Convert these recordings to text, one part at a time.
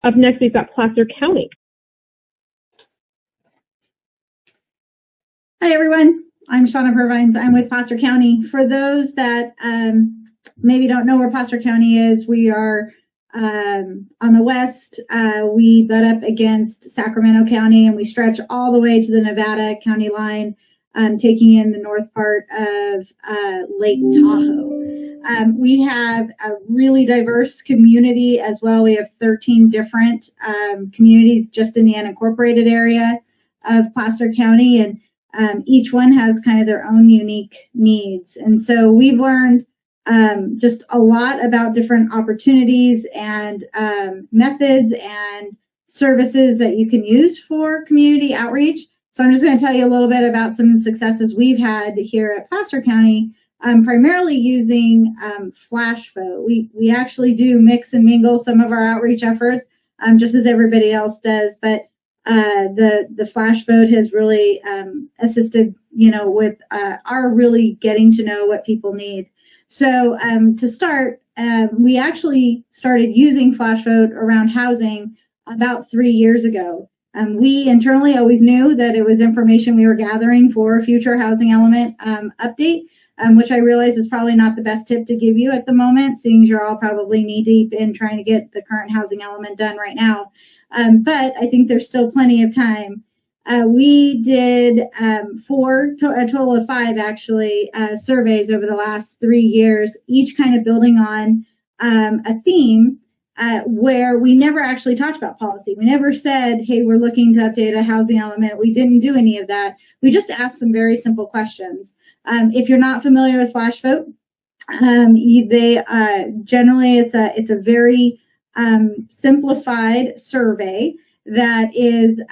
Up next, we've got Placer County. Hi, everyone. I'm Shauna Purvines. I'm with Placer County. For those that maybe don't know where Placer County is, we are on the west. We butt up against Sacramento County, and we stretch all the way to the Nevada county line, taking in the north part of Lake Tahoe. We have a really diverse community as well. We have 13 different communities just in the unincorporated area of Placer County, and each one has kind of their own unique needs. And so we've learned just a lot about different opportunities and methods and services that you can use for community outreach. So I'm just going to tell you a little bit about some successes we've had here at Placer County, primarily using FlashVote. We actually do mix and mingle some of our outreach efforts, just as everybody else does, but the FlashVote has really assisted, with our really getting to know what people need. So to start, we actually started using FlashVote around housing about 3 years ago. We internally always knew that it was information we were gathering for future housing element update, which I realize is probably not the best tip to give you at the moment, seeing you're all probably knee deep in trying to get the current housing element done right now. But I think there's still plenty of time. We did a total of 5 actually surveys over the last 3 years, each kind of building on a theme where we never actually talked about policy. We never said, hey, we're looking to update a housing element. We didn't do any of that. We just asked some very simple questions. If you're not familiar with FlashVote, generally it's a very simplified survey that is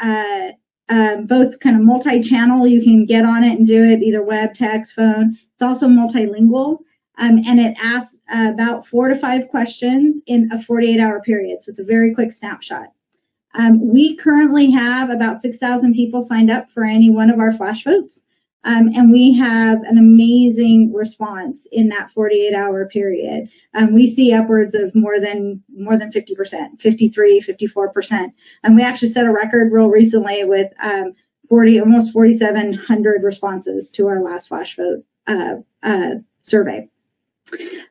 both kind of multi-channel. You can get on it and do it either web, text, phone. It's also multilingual, and it asks about 4 to 5 questions in a 48-hour period. So it's a very quick snapshot. We currently have about 6,000 people signed up for any one of our flash votes. And we have an amazing response in that 48-hour period. We see upwards of more than 50%, 53, 54%. And we actually set a record real recently with almost 4,700 responses to our last flash vote survey.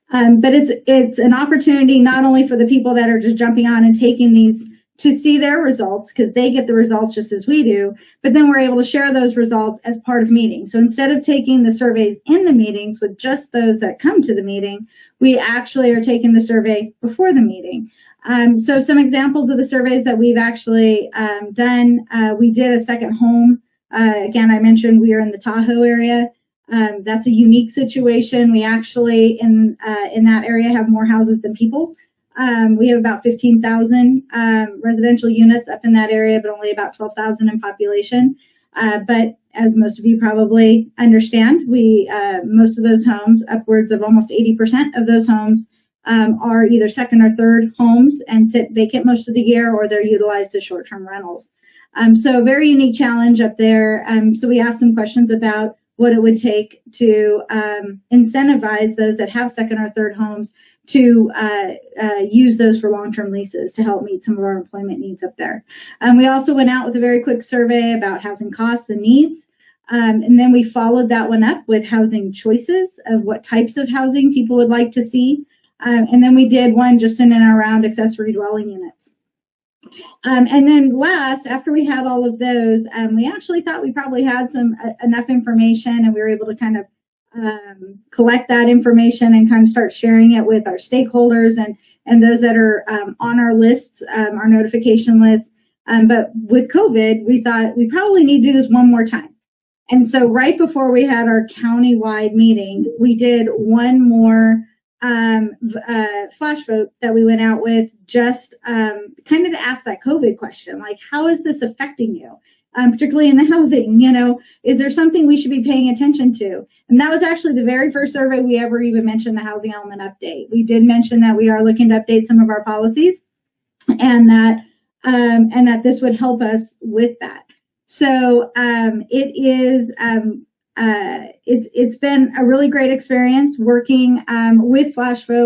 But it's an opportunity not only for the people that are just jumping on and taking these to see their results, because they get the results just as we do, but then we're able to share those results as part of meetings. So instead of taking the surveys in the meetings with just those that come to the meeting, we actually are taking the survey before the meeting. So some examples of the surveys that we've actually done, we did a second home. Again, I mentioned we are in the Tahoe area. That's a unique situation. We actually, in that area, have more houses than people. We have about 15,000 residential units up in that area, but only about 12,000 in population. But as most of you probably understand, most of those homes, upwards of almost 80% of those homes, are either second or third homes and sit vacant most of the year, or they're utilized as short-term rentals. So a very unique challenge up there. So we asked some questions about what it would take to incentivize those that have second or third homes to use those for long-term leases to help meet some of our employment needs up there. We also went out with a very quick survey about housing costs and needs. And then we followed that one up with housing choices of what types of housing people would like to see. And then we did one just in and around accessory dwelling units. And then last, after we had all of those, we actually thought we probably had enough information, and we were able to kind of collect that information and kind of start sharing it with our stakeholders and those that are on our lists, our notification list. But with COVID, we thought we probably need to do this one more time. And so right before we had our county-wide meeting, we did one more flash vote that we went out with, just kind of to ask that COVID question, like, how is this affecting you? Particularly in the housing, is there something we should be paying attention to? And that was actually the very first survey we ever even mentioned the housing element update. We did mention that we are looking to update some of our policies, and that this would help us with that. So it's been a really great experience working with FlashVote.